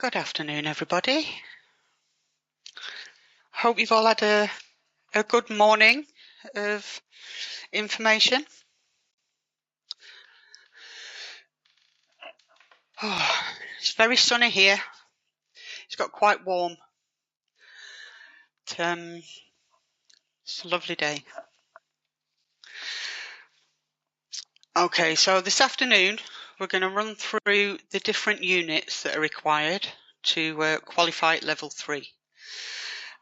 Good afternoon, everybody. Hope you've all had a good morning of information. Oh, it's very sunny here. It's got quite warm. It's a lovely day. Okay, so this afternoon we're going to run through the different units that are required to qualify at level 3,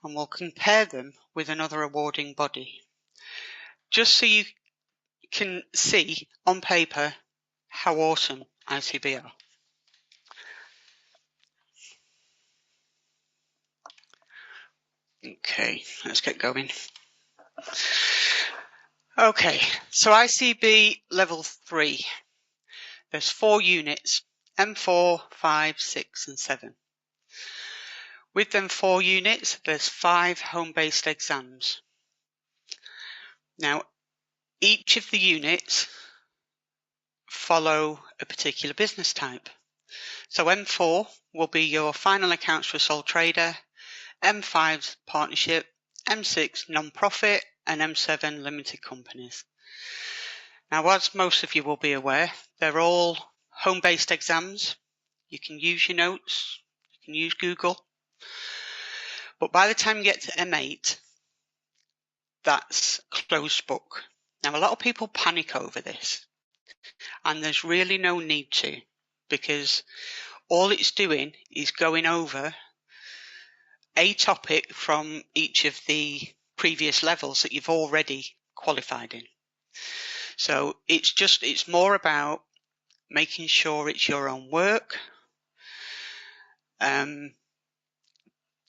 and we'll compare them with another awarding body, just so you can see on paper how awesome ICB are. Okay, let's get going. Okay, so ICB level 3. There's 4 units, M4, 5, 6 and 7. With them 4 units, there's 5 home-based exams. Now, each of the units follow a particular business type. So M4 will be your final accounts for a sole trader, M5's partnership, M6 non-profit, and M7 limited companies. Now, as most of you will be aware, they're all home-based exams. You can use your notes, you can use Google, but by the time you get to M8, that's closed book. Now, a lot of people panic over this, and there's really no need to, because all it's doing is going over a topic from each of the previous levels that you've already qualified in. So it's more about making sure it's your own work, getting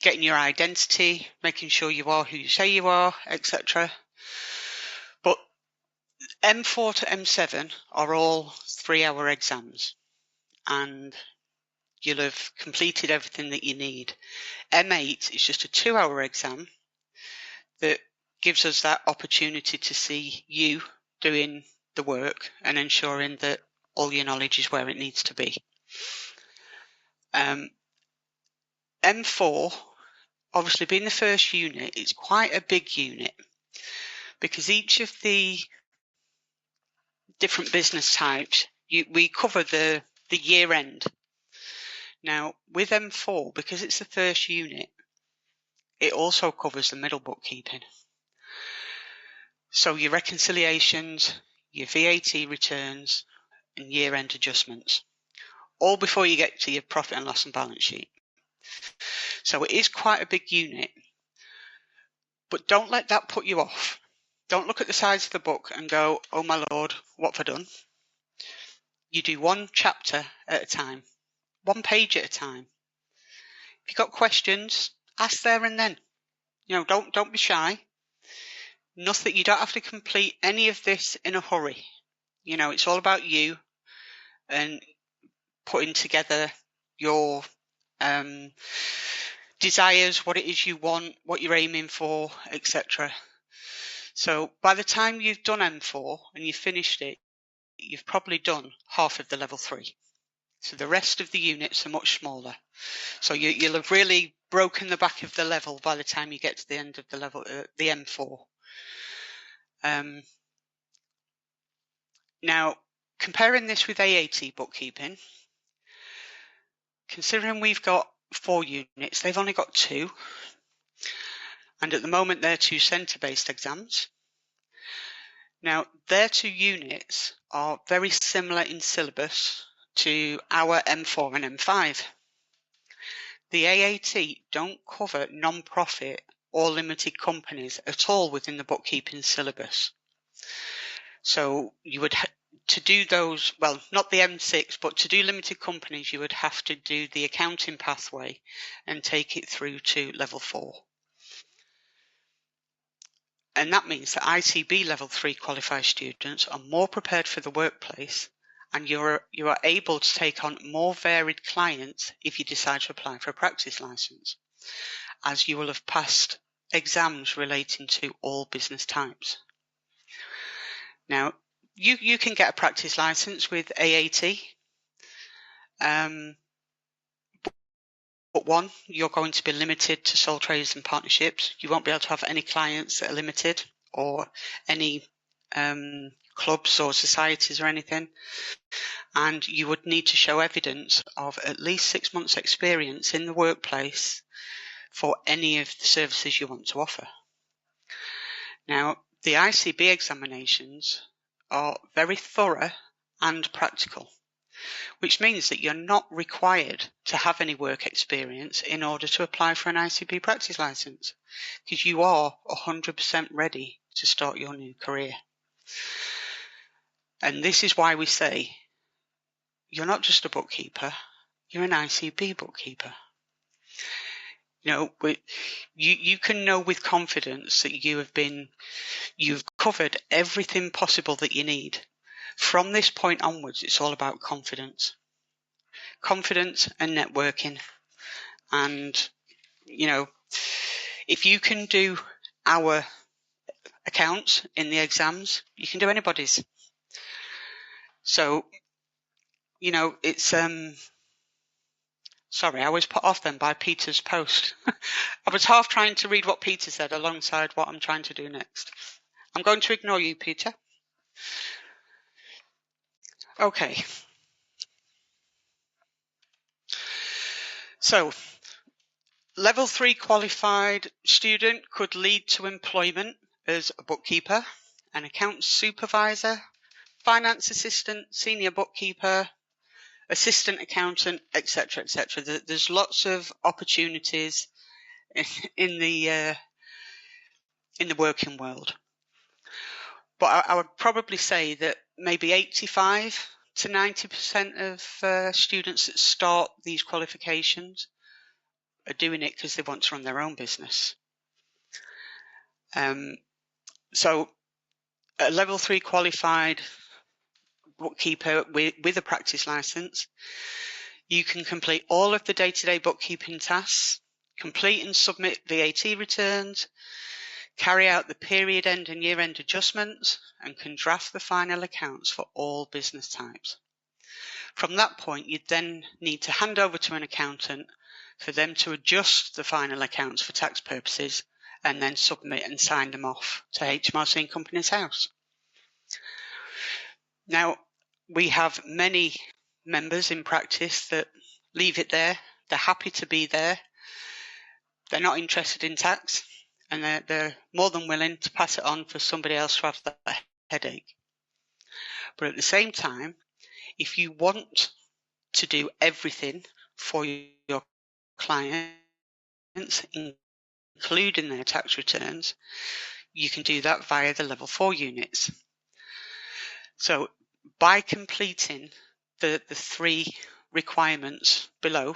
your identity, making sure you are who you say you are, etc. But M4 to M7 are all 3-hour exams, and you'll have completed everything that you need. M8 is just a 2-hour exam that gives us that opportunity to see you doing the work and ensuring that all your knowledge is where it needs to be. M4, obviously being the first unit, it's quite a big unit because each of the different business types, we cover the year end. Now, with M4, because it's the first unit, it also covers the middle bookkeeping. So your reconciliations, your VAT returns, and year-end adjustments, all before you get to your profit and loss and balance sheet. So it is quite a big unit, but don't let that put you off. Don't look at the size of the book and go, oh my lord, what have I done? You do one chapter at a time, 1 page at a time. If you've got questions, ask there and then. Don't be shy. Nothing, you don't have to complete any of this in a hurry. It's all about you and putting together your desires, what it is you want, what you're aiming for, etc. So by the time you've done M4 and you've finished it, you've probably done half of the level 3. So the rest of the units are much smaller. So you'll have really broken the back of the level by the time you get to the end of the level, the M4. Now, comparing this with AAT bookkeeping, considering we've got 4 units, they've only got 2. And at the moment, they're 2 centre-based exams. Now, their 2 units are very similar in syllabus to our M4 and M5. The AAT don't cover non-profit or limited companies at all within the bookkeeping syllabus. So you would to do those, well, not the M6, but to do limited companies, you would have to do the accounting pathway and take it through to level 4. And that means that ICB level 3 qualified students are more prepared for the workplace, and you are able to take on more varied clients if you decide to apply for a practice license, as you will have passed exams relating to all business types. Now, you can get a practice license with AAT, But one, you're going to be limited to sole traders and partnerships. You won't be able to have any clients that are limited or any clubs or societies or anything. And you would need to show evidence of at least 6 months' experience in the workplace for any of the services you want to offer. Now, the ICB examinations are very thorough and practical, which means that you're not required to have any work experience in order to apply for an ICB practice license, because you are 100% ready to start your new career. And this is why we say you're not just a bookkeeper, you're an ICB bookkeeper. You can know with confidence that you've covered everything possible that you need. From this point onwards, it's all about confidence and networking. And, if you can do our accounts in the exams, you can do anybody's. So, it's, sorry, I was put off then by Peter's post. I was half trying to read what Peter said alongside what I'm trying to do next. I'm going to ignore you, Peter. Okay. So, level 3 qualified student could lead to employment as a bookkeeper, an accounts supervisor, finance assistant, senior bookkeeper, assistant accountant, etc., etc. There's lots of opportunities in the working world. But I would probably say that maybe 85 to 90% of students that start these qualifications are doing it because they want to run their own business. So a level 3 qualified bookkeeper with a practice license, you can complete all of the day-to-day bookkeeping tasks, complete and submit VAT returns, carry out the period end and year end adjustments, and can draft the final accounts for all business types. From that point, you then need to hand over to an accountant for them to adjust the final accounts for tax purposes and then submit and sign them off to HMRC and Companies House. Now, we have many members in practice that leave it there. They're happy to be there. They're not interested in tax, and they're more than willing to pass it on for somebody else to have that headache. But at the same time, if you want to do everything for your clients, including their tax returns, you can do that via the level 4 units. So by completing the 3 requirements below,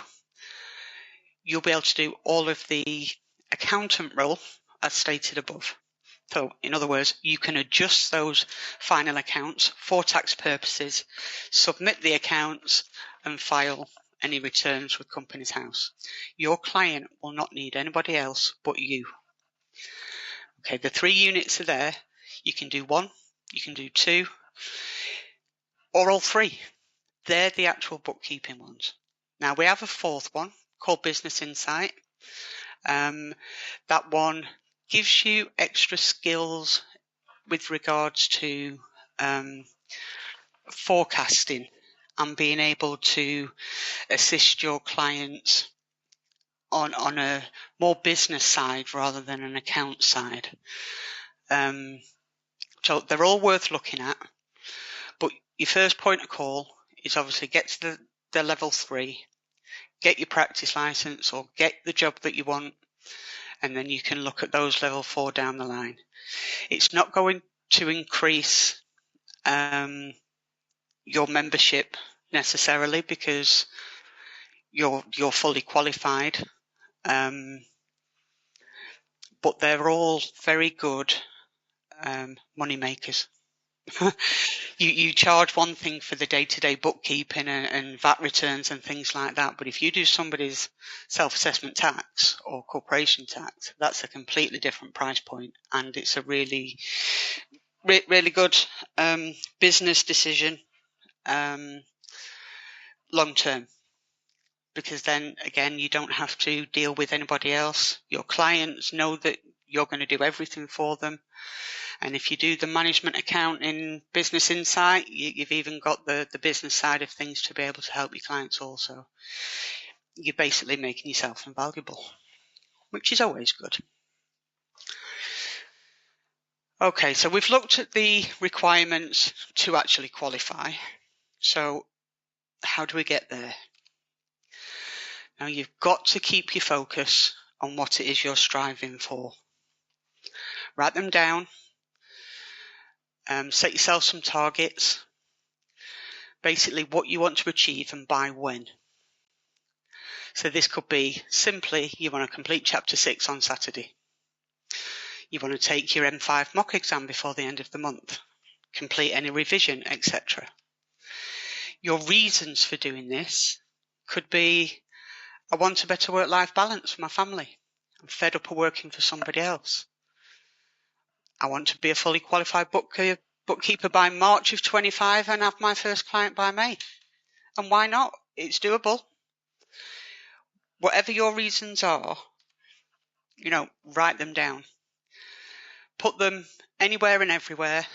you'll be able to do all of the accountant role as stated above. So in other words, you can adjust those final accounts for tax purposes, submit the accounts and file any returns with Companies House. Your client will not need anybody else but you. Okay, the 3 units are there. You can do 1, you can do 2, or all 3. They're the actual bookkeeping ones. Now we have a 4th one called Business Insight. That one gives you extra skills with regards to forecasting and being able to assist your clients on a more business side rather than an account side. So they're all worth looking at, but your first point of call is obviously get to the level 3, get your practice license or get the job that you want, and then you can look at those level 4 down the line. It's not going to increase your membership necessarily because you're fully qualified, but they're all very good money makers. You charge one thing for the day-to-day bookkeeping and VAT returns and things like that, but if you do somebody's self-assessment tax or corporation tax, that's a completely different price point, and it's a really good business decision long term. because then again, you don't have to deal with anybody else. Your clients know that you're going to do everything for them. And if you do the management account in Business Insight, you've even got the business side of things to be able to help your clients also. You're basically making yourself invaluable, which is always good. Okay, so we've looked at the requirements to actually qualify. So how do we get there? Now you've got to keep your focus on what it is you're striving for. Write them down. Set yourself some targets. Basically what you want to achieve and by when. So this could be simply you want to complete chapter 6 on Saturday. You want to take your M5 mock exam before the end of the month. Complete any revision, etc. Your reasons for doing this could be, I want a better work-life balance for my family. I'm fed up of working for somebody else. I want to be a fully qualified bookkeeper by March of 25 and have my first client by May. And why not? It's doable. Whatever your reasons are, write them down. Put them anywhere and everywhere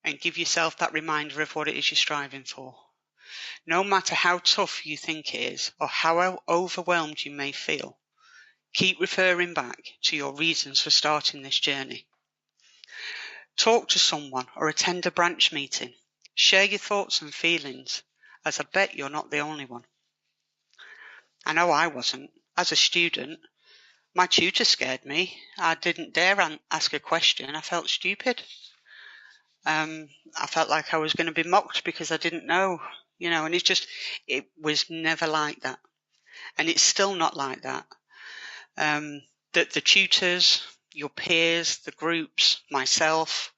and give yourself that reminder of what it is you're striving for. No matter how tough you think it is or how overwhelmed you may feel, keep referring back to your reasons for starting this journey. Talk to someone or attend a branch meeting. Share your thoughts and feelings, as I bet you're not the only one. I know I wasn't. As a student, my tutor scared me. I didn't dare ask a question. I felt stupid. I felt like I was going to be mocked because I didn't know, and it was never like that. And it's still not like that. The tutors, your peers, the groups, myself,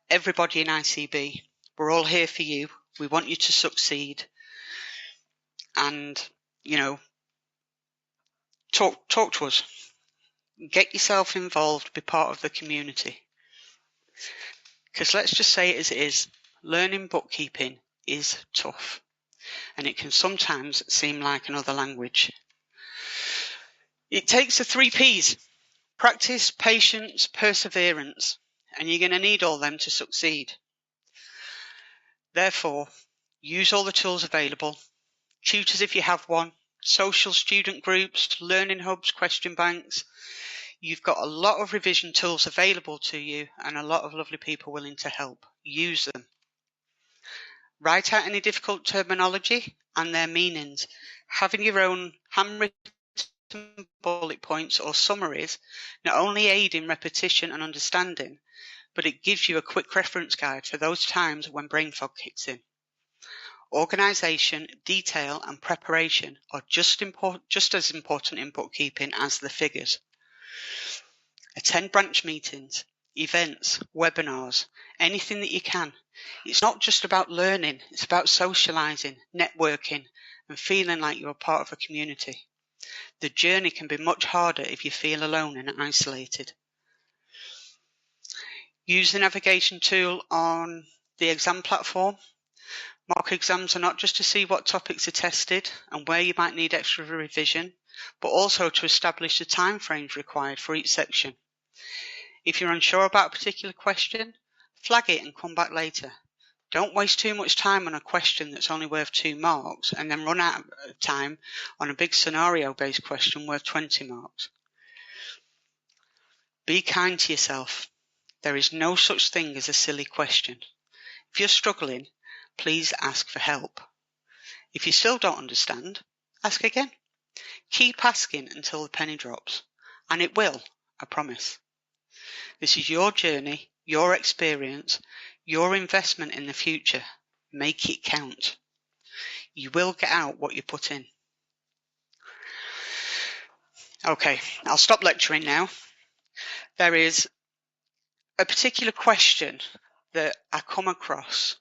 everybody in ICB, we're all here for you. We want you to succeed. And, talk to us. Get yourself involved, be part of the community. Because let's just say it as it is, learning bookkeeping is tough. And it can sometimes seem like another language. It takes the 3 Ps: practice, patience, perseverance. And you're going to need all them to succeed. Therefore, use all the tools available. Tutors if you have one. Social student groups, learning hubs, question banks. You've got a lot of revision tools available to you and a lot of lovely people willing to help. Use them. Write out any difficult terminology and their meanings. Having your own handwritten bullet points or summaries not only aid in repetition and understanding, but it gives you a quick reference guide for those times when brain fog kicks in. Organisation, detail and preparation are just as important in bookkeeping as the figures. Attend branch meetings, events, webinars, anything that you can. It's not just about learning, it's about socialising, networking and feeling like you're a part of a community. The journey can be much harder if you feel alone and isolated. Use the navigation tool on the exam platform. Mock exams are not just to see what topics are tested and where you might need extra revision, but also to establish the timeframes required for each section. If you're unsure about a particular question, flag it and come back later. Don't waste too much time on a question that's only worth 2 marks and then run out of time on a big scenario-based question worth 20 marks. Be kind to yourself. There is no such thing as a silly question. If you're struggling, please ask for help. If you still don't understand, ask again. Keep asking until the penny drops, and it will, I promise. This is your journey, your experience, your investment in the future. Make it count. You will get out what you put in. Okay, I'll stop lecturing now. There is a particular question that I come across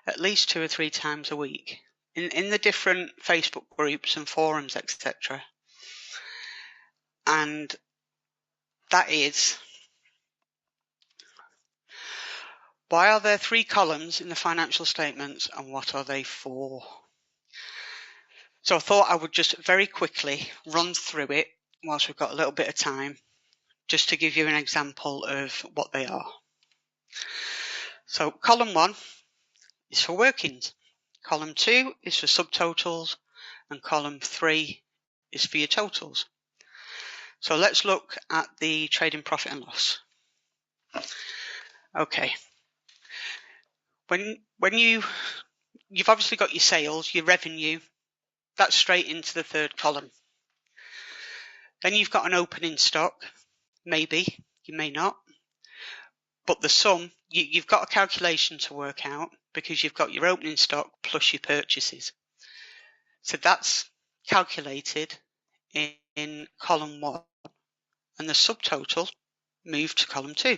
at least 2 or 3 times a week in the different Facebook groups and forums, etc. And that is, why are there 3 columns in the financial statements and what are they for? So I thought I would just very quickly run through it whilst we've got a little bit of time, just to give you an example of what they are. So column 1 is for workings, column 2 is for subtotals, and column 3 is for your totals. So let's look at the trading profit and loss. Okay. When you've obviously got your sales, your revenue, that's straight into the third column. Then you've got an opening stock, maybe, you may not. But the sum, you've got a calculation to work out because you've got your opening stock plus your purchases. So that's calculated in column 1, and the subtotal moved to column 2.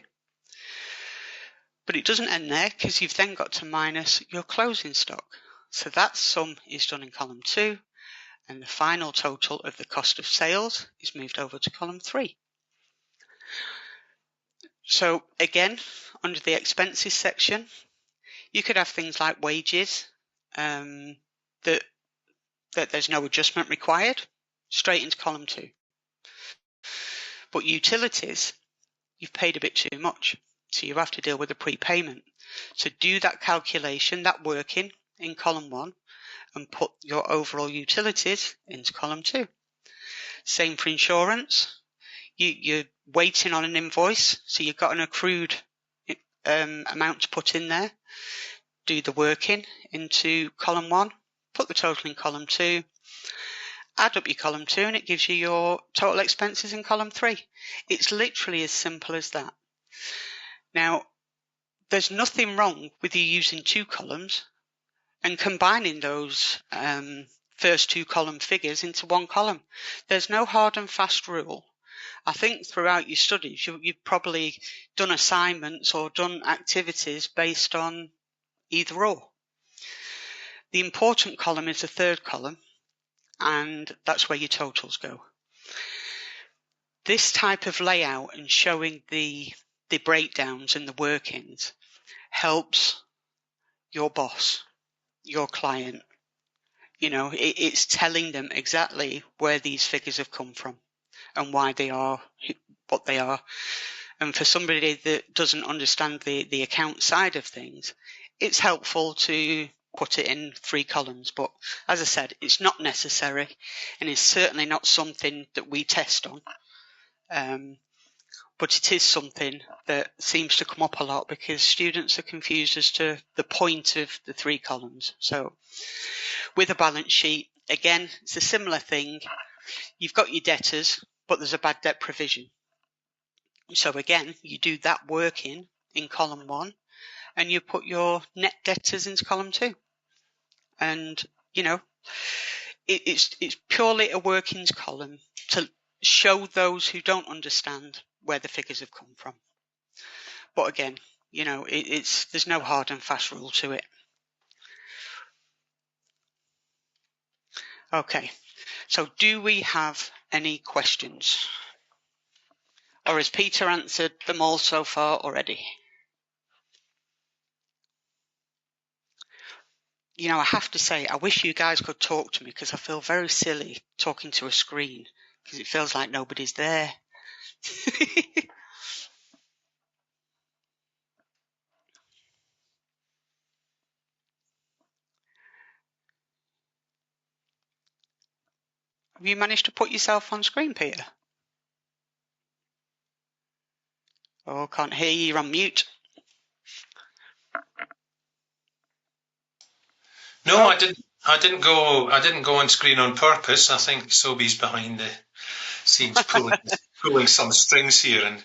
But it doesn't end there because you've then got to minus your closing stock. So that sum is done in column 2, and the final total of the cost of sales is moved over to column 3. So again, under the expenses section, you could have things like wages, that there's no adjustment required, straight into column 2. But utilities, you've paid a bit too much, so you have to deal with a prepayment. So do that calculation, that working, in column 1, and put your overall utilities into column 2. Same for insurance. You're waiting on an invoice, so you've got an accrued amount to put in there. Do the working into column 1, put the total in column 2, add up your column 2, and it gives you your total expenses in column 3. It's literally as simple as that. Now, there's nothing wrong with you using 2 columns and combining those first 2 column figures into 1 column. There's no hard and fast rule. I think throughout your studies, you've probably done assignments or done activities based on either or. The important column is the third column, and that's where your totals go. This type of layout and showing the breakdowns and the workings helps your boss, your client. It's telling them exactly where these figures have come from and why they are what they are. And for somebody that doesn't understand the account side of things, it's helpful to put it in 3 columns. But as I said, it's not necessary, and it's certainly not something that we test on. But it is something that seems to come up a lot because students are confused as to the point of the 3 columns. So with a balance sheet, again, it's a similar thing. You've got your debtors, but there's a bad debt provision. So again, you do that working in column 1, and you put your net debtors into column 2. And, it's purely a workings column to show those who don't understand where the figures have come from. But again, there's no hard and fast rule to it. Okay, so do we have any questions? Or has Peter answered them all so far already? I have to say, I wish you guys could talk to me because I feel very silly talking to a screen because it feels like nobody's there. Have you managed to put yourself on screen, Peter? Oh, can't hear you. You're on mute. No, I didn't go on screen on purpose. I think Sobi's behind the scenes pulling some strings here and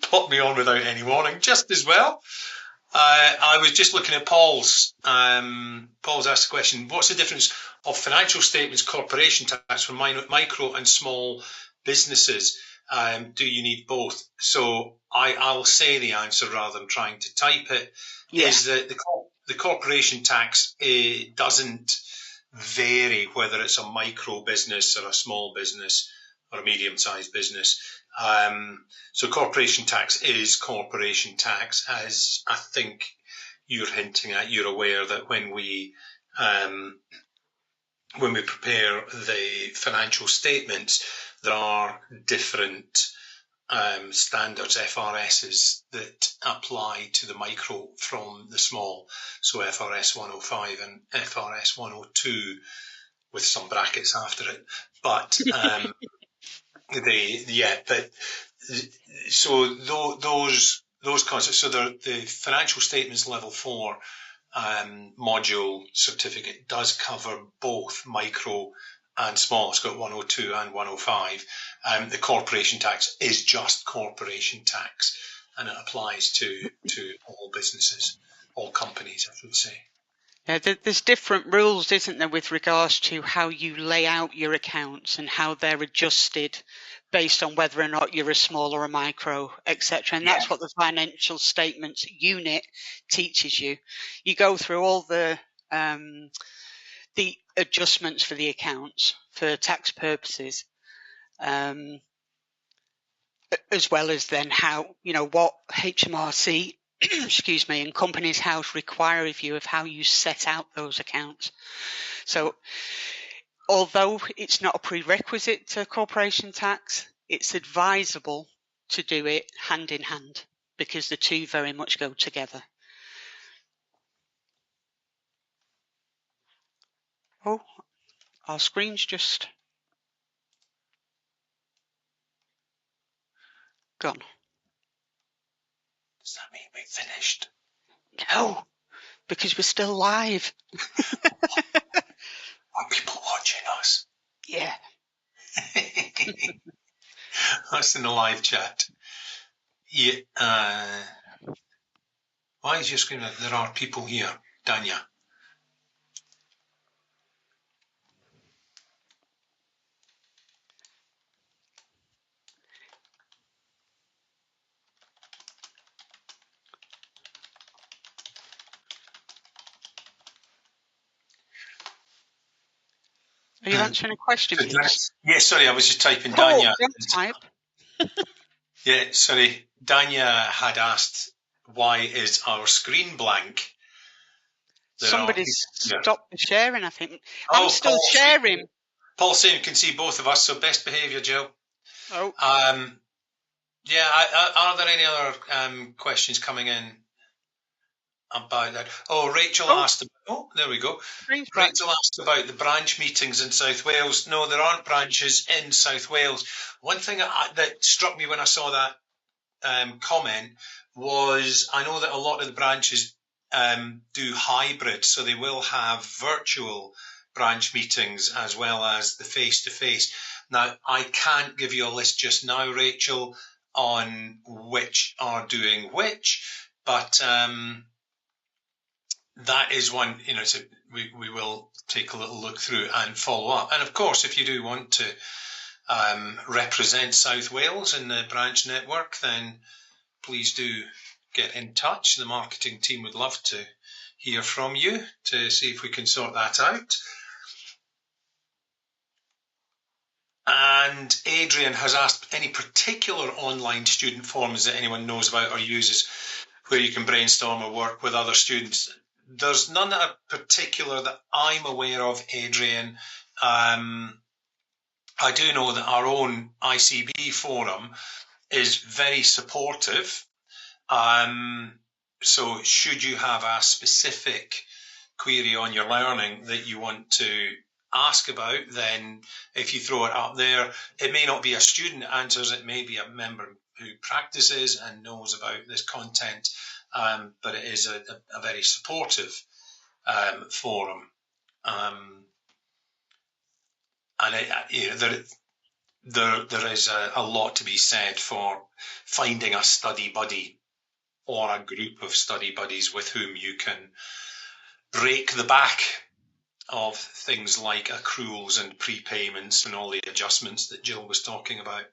popped me on without any warning, just as well. I was just looking at Paul's. Paul's asked the question: what's the difference of financial statements, corporation tax for micro and small businesses? Do you need both? So I'll say the answer rather than trying to type it. Yeah. Is that the corporation tax doesn't vary whether it's a micro business or a small business or a medium-sized business. So corporation tax is corporation tax, as I think you're hinting at. You're aware that when we when we prepare the financial statements, there are different standards, FRSs, that apply to the micro from the small. So FRS 105 and FRS 102 with some brackets after it. But so those concepts. So the financial statements level 4 module certificate does cover both micro and small. It's got 102 and 105. The corporation tax is just corporation tax, and it applies to all businesses, all companies, I should say. Yeah, there's different rules, isn't there, with regards to how you lay out your accounts and how they're adjusted based on whether or not you're a small or a micro, etc. And that's what the financial statements unit teaches you. You go through all the adjustments for the accounts for tax purposes, as well as then how, what HMRC excuse me, and Companies House require of you of how you set out those accounts. So although it's not a prerequisite to corporation tax, it's advisable to do it hand in hand because the two very much go together. Oh, our screen's just gone. Does that mean we finished? No, because we're still live. Are people watching us? Yeah. That's in the live chat. Yeah. Why is your screen? There are people here, Danya. Are you answering a question, please? Yes, sorry, I was just typing Oh, Danya. don't type. Yeah, sorry. Danya had asked, why is our screen blank? Somebody's stopped the sharing, I think. I'm still sharing. Paul saying can see both of us, so best behaviour, Jill. Oh. Yeah, are there any other questions coming in about that? Oh, Rachel asked about, oh, there we go. Rachel asked about the branch meetings in South Wales. No, there aren't branches in South Wales. One thing that struck me when I saw that comment was I know that a lot of the branches do hybrid, so they will have virtual branch meetings as well as the face-to-face. Now, I can't give you a list just now, Rachel, on which are doing which, but that is one, so we will take a little look through and follow up. And of course, if you do want to represent South Wales in the branch network, then please do get in touch. The marketing team would love to hear from you to see if we can sort that out. And Adrian has asked any particular online student forums that anyone knows about or uses where you can brainstorm or work with other students. There's none that are particular that I'm aware of, Adrian. I do know that our own ICB forum is very supportive. So should you have a specific query on your learning that you want to ask about, then if you throw it up there, it may not be a student that answers, it may be a member who practices and knows about this content, but it is a very supportive forum. And there is a lot to be said for finding a study buddy or a group of study buddies with whom you can break the back of things like accruals and prepayments and all the adjustments that Jill was talking about.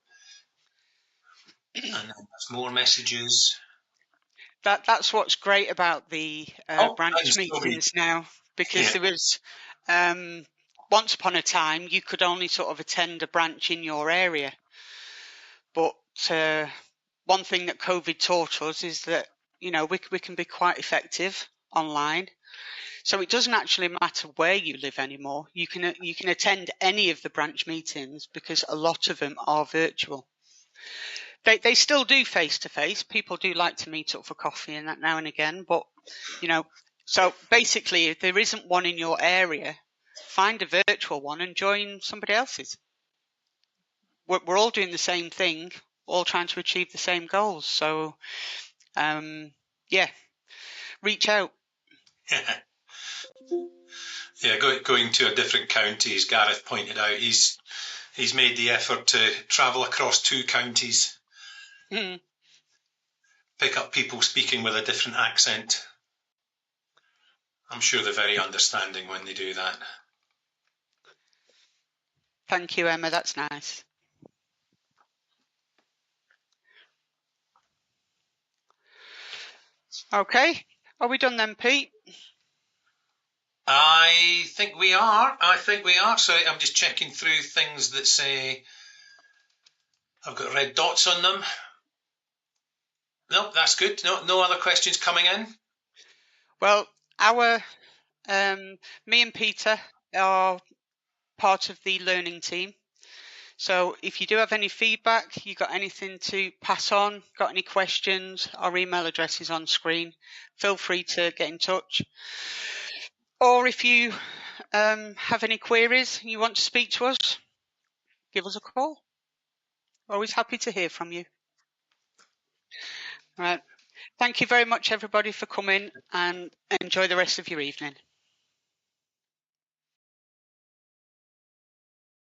And then there's more messages. That's what's great about the branch meetings now, because there was once upon a time you could only sort of attend a branch in your area, but one thing that COVID taught us is that we can be quite effective online. So it doesn't actually matter where you live anymore. You can attend any of the branch meetings because a lot of them are virtual. They still do face-to-face. People do like to meet up for coffee and that now and again. But, so basically, if there isn't one in your area, find a virtual one and join somebody else's. We're all doing the same thing, all trying to achieve the same goals. So, reach out. Yeah, going to a different county, as Gareth pointed out, he's made the effort to travel across 2 counties, pick up people speaking with a different accent. I'm sure they're very understanding when they do that. Thank you, Emma. That's nice. Okay. Are we done then, Pete? I think we are. So I'm just checking through things that say I've got red dots on them. No, that's good. No other questions coming in. Well, me and Peter are part of the learning team. So if you do have any feedback, you got anything to pass on, got any questions, our email address is on screen. Feel free to get in touch. Or if you have any queries and you want to speak to us, give us a call. Always happy to hear from you. All right. Thank you very much, everybody, for coming, and enjoy the rest of your evening.